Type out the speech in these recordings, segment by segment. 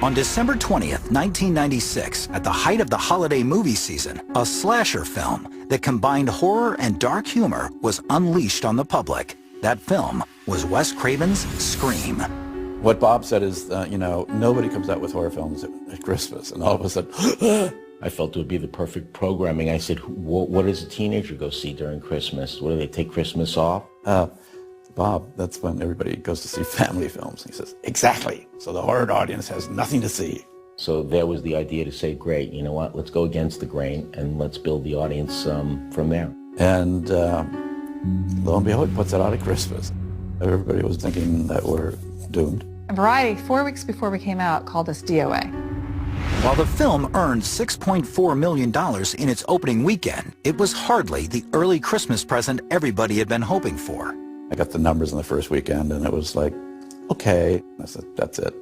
On December 20th, 1996, at the height of the holiday movie season, a slasher film that combined horror and dark humor was unleashed on the public. That film was Wes Craven's Scream. What Bob said is, nobody comes out with horror films at Christmas, and all of a sudden, I felt it would be the perfect programming. I said, what does a teenager go see during Christmas? What do they take Christmas off? Bob, that's when everybody goes to see family films. He says, exactly. So the horror audience has nothing to see. So there was the idea to say, great, you know what, let's go against the grain and let's build the audience from there. And lo and behold, he puts it out at Christmas. Everybody was thinking that we're doomed. Variety, 4 weeks before we came out, called us DOA. While the film earned $6.4 million in its opening weekend, it was hardly the early Christmas present everybody had been hoping for. I got the numbers in the first weekend, and it was like, okay. I said, that's it.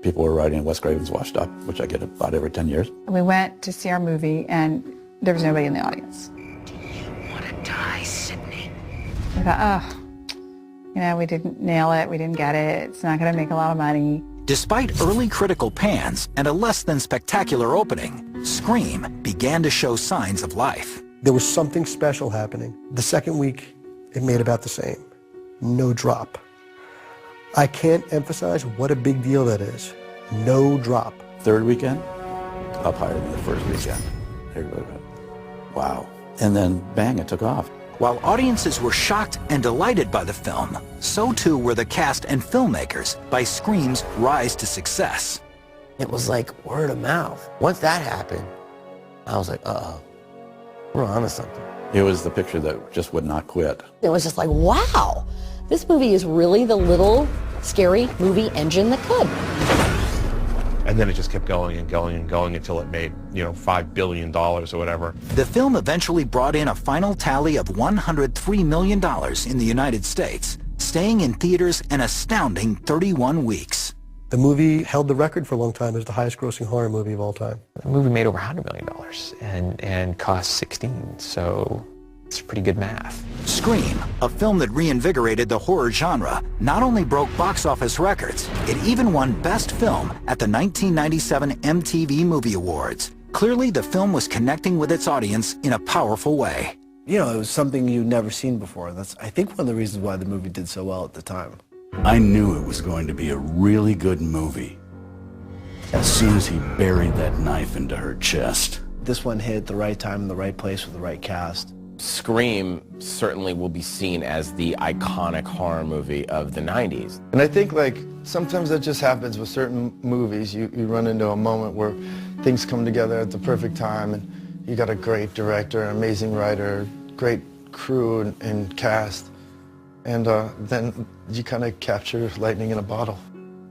People were writing Wes Craven's washed up, which I get about every 10 years. We went to see our movie, and there was nobody in the audience. Do you want to die, Sydney? We thought, we didn't nail it, we didn't get it, it's not going to make a lot of money. Despite early critical pans and a less than spectacular opening, Scream began to show signs of life. There was something special happening. The second week, it made about the same. No drop. I can't emphasize what a big deal that is. No drop. Third weekend, up higher than the first weekend. Everybody went, wow. And then bang, it took off. While audiences were shocked and delighted by the film, so too were the cast and filmmakers by Scream's rise to success. It was like word of mouth. Once that happened, I was like, uh-oh, we're on to something. It was the picture that just would not quit. It was just like, wow, this movie is really the little scary movie engine that could. And then it just kept going and going and going until it made, $5 billion or whatever. The film eventually brought in a final tally of $103 million in the United States, staying in theaters an astounding 31 weeks. The movie held the record for a long time as the highest grossing horror movie of all time. The movie made over $100 million and cost 16, so it's pretty good math. Scream, a film that reinvigorated the horror genre, not only broke box office records, it even won Best Film at the 1997 MTV Movie Awards. Clearly, the film was connecting with its audience in a powerful way. It was something you'd never seen before. That's, I think, one of the reasons why the movie did so well at the time. I knew it was going to be a really good movie as soon as he buried that knife into her chest. This one hit at the right time in the right place with the right cast. Scream certainly will be seen as the iconic horror movie of the 90s. And I think sometimes that just happens with certain movies. You run into a moment where things come together at the perfect time, and you got a great director, an amazing writer, great crew and cast. And then you kind of capture lightning in a bottle.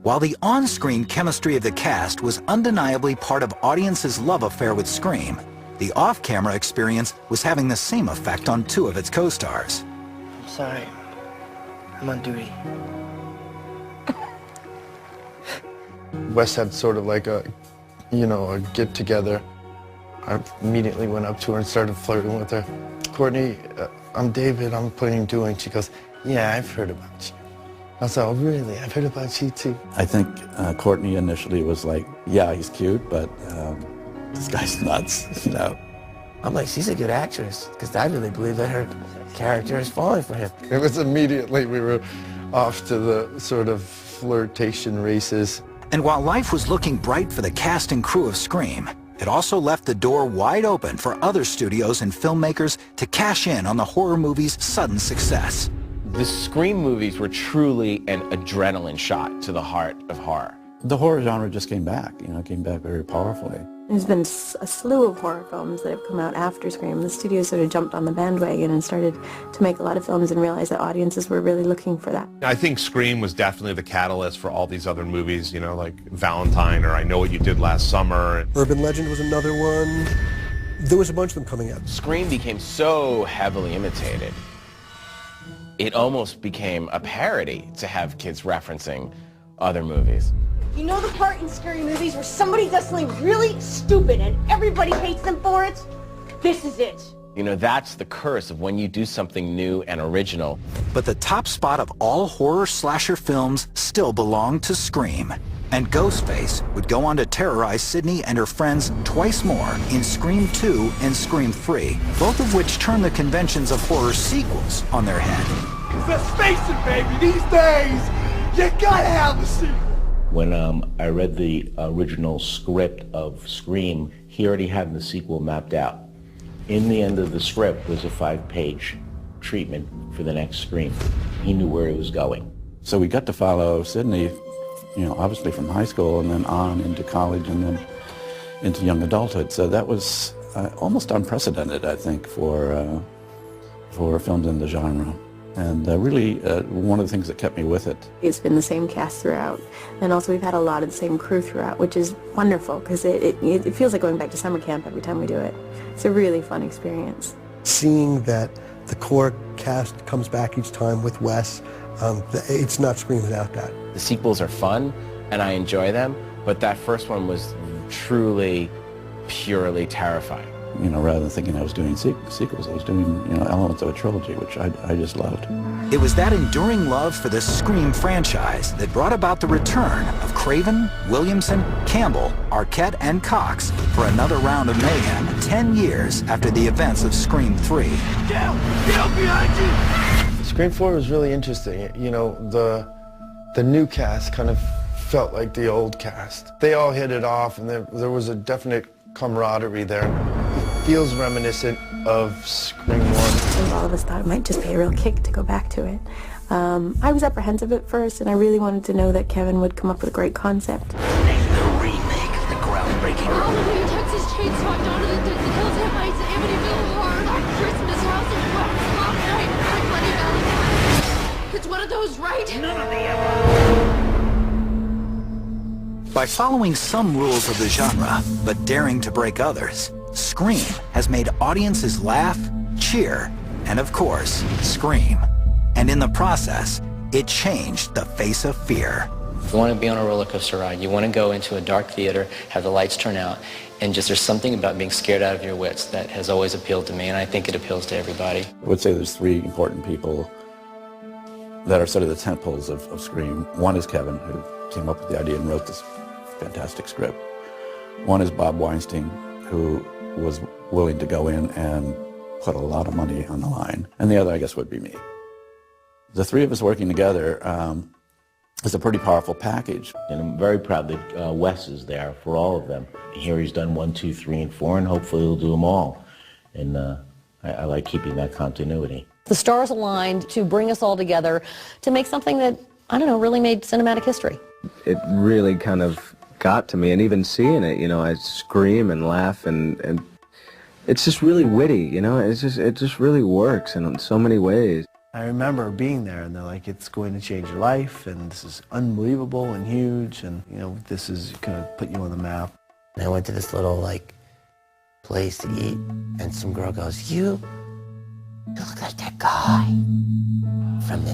While the on-screen chemistry of the cast was undeniably part of audiences' love affair with Scream, the off-camera experience was having the same effect on two of its co-stars. I'm sorry. I'm on duty. Wes had sort of like a get-together. I immediately went up to her and started flirting with her. Courtney, I'm David, I'm playing Dewey. She goes, yeah, I've heard about you. I was like, oh, really? I've heard about you, too. I think Courtney initially was like, yeah, he's cute, but this guy's nuts, I'm like, she's a good actress, because I really believe that her character is falling for him. It was immediately we were off to the sort of flirtation races. And while life was looking bright for the cast and crew of Scream, it also left the door wide open for other studios and filmmakers to cash in on the horror movie's sudden success. The Scream movies were truly an adrenaline shot to the heart of horror. The horror genre just came back, came back very powerfully. There's been a slew of horror films that have come out after Scream. The studio sort of jumped on the bandwagon and started to make a lot of films and realized that audiences were really looking for that. I think Scream was definitely the catalyst for all these other movies, like Valentine or I Know What You Did Last Summer. Urban Legend was another one. There was a bunch of them coming out. Scream became so heavily imitated, it almost became a parody to have kids referencing other movies. You know the part in scary movies where somebody does something really stupid and everybody hates them for it? This is it. That's the curse of when you do something new and original. But the top spot of all horror slasher films still belonged to Scream. And Ghostface would go on to terrorize Sidney and her friends twice more in Scream 2 and Scream 3, both of which turned the conventions of horror sequels on their head. Let's face it, baby, these days, you gotta have a sequel. When I read the original script of Scream, he already had the sequel mapped out. In the end of the script was a 5-page treatment for the next Scream. He knew where he was going. So we got to follow Sidney, you know, obviously from high school and then on into college and then into young adulthood. So that was almost unprecedented, I think, for films in the genre. And really, one of the things that kept me with it. It's been the same cast throughout, and also we've had a lot of the same crew throughout, which is wonderful because it feels like going back to summer camp every time we do it. It's a really fun experience. Seeing that the core cast comes back each time with Wes, it's not Scream without that. The sequels are fun, and I enjoy them, but that first one was truly, purely terrifying. You know, rather than thinking I was doing sequels, I was doing, you know, elements of a trilogy, which I just loved. It was that enduring love for the Scream franchise that brought about the return of Craven, Williamson, Campbell, Arquette, and Cox for another round of mayhem 10 years after the events of Scream 3. Get out behind you! Scream 4 was really interesting. You know, the new cast kind of felt like the old cast. They all hit it off, and there was a definite camaraderie there. It feels reminiscent of Scream 1. And all of us thought it might just be a real kick to go back to it. I was apprehensive at first, and I really wanted to know that Kevin would come up with a great concept. The remake, the groundbreaking. Hallelujah, Texas Chainsaw, Dawn of the Hills Headlights, Amityville Horror, Christmas House, and Pop Night, Bloody Valentine. It's one of those, right? None of the above. By following some rules of the genre, but daring to break others, Scream has made audiences laugh, cheer, and of course, scream. And in the process, it changed the face of fear. You want to be on a roller coaster ride. You want to go into a dark theater, have the lights turn out, and just there's something about being scared out of your wits that has always appealed to me, and I think it appeals to everybody. I would say there's 3 important people that are sort of the tentpoles of Scream. One is Kevin, who came up with the idea and wrote this fantastic script. One is Bob Weinstein, who was willing to go in and put a lot of money on the line. And the other, I guess, would be me. The 3 of us working together is a pretty powerful package. And I'm very proud that Wes is there for all of them. Here he's done 1, 2, 3, and 4, and hopefully he'll do them all. And I like keeping that continuity. The stars aligned to bring us all together to make something that, I don't know, really made cinematic history. It really kind of got to me, and even seeing it, you know, I scream and laugh, and it's just really witty, you know, it just really works in so many ways. I remember being there, and they're like, it's going to change your life, and this is unbelievable and huge, and, you know, this is going to put you on the map. And I went to this little, like, place to eat, and some girl goes, you look like that guy from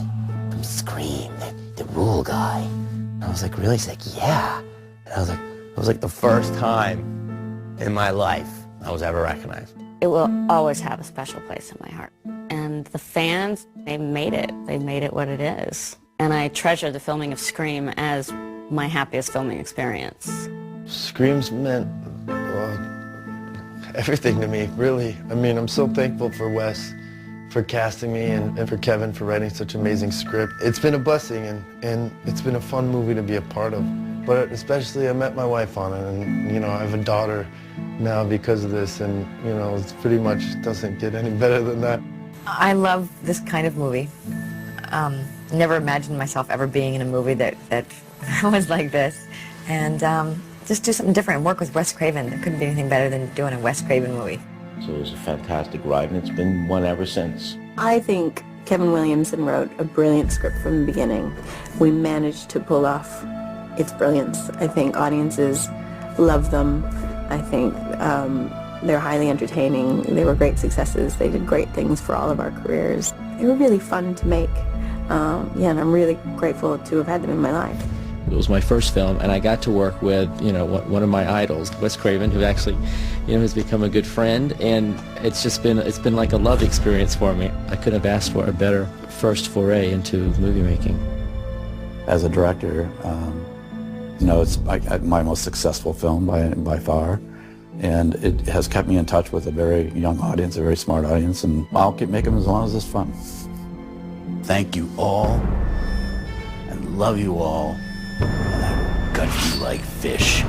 Scream, the Rule guy. And I was like, really? She's like, yeah. And I was like, it was like the first time in my life I was ever recognized. It will always have a special place in my heart. And the fans, they made it. They made it what it is. And I treasure the filming of Scream as my happiest filming experience. Scream's meant everything to me, really. I mean, I'm so thankful for Wes for casting me and for Kevin for writing such an amazing script. It's been a blessing, and it's been a fun movie to be a part of. But especially I met my wife on it, and, you know, I have a daughter now because of this, and, you know, it's pretty much doesn't get any better than that. I love this kind of movie. Never imagined myself ever being in a movie that was like this. And just do something different and work with Wes Craven. There couldn't be anything better than doing a Wes Craven movie. So it was a fantastic ride, and it's been one ever since. I think Kevin Williamson wrote a brilliant script from the beginning. We managed to pull off its brilliance. I think audiences love them. I think they're highly entertaining. They were great successes. They did great things for all of our careers. They were really fun to make. Yeah, and I'm really grateful to have had them in my life. It was my first film, and I got to work with, you know, one of my idols, Wes Craven, who actually, you know, has become a good friend, and it's been like a love experience for me. I couldn't have asked for a better first foray into movie making. As a director, You know, it's my most successful film by far, and it has kept me in touch with a very young audience, a very smart audience, and I'll keep making them as long as it's fun. Thank you all, and love you all, and I gut you like fish.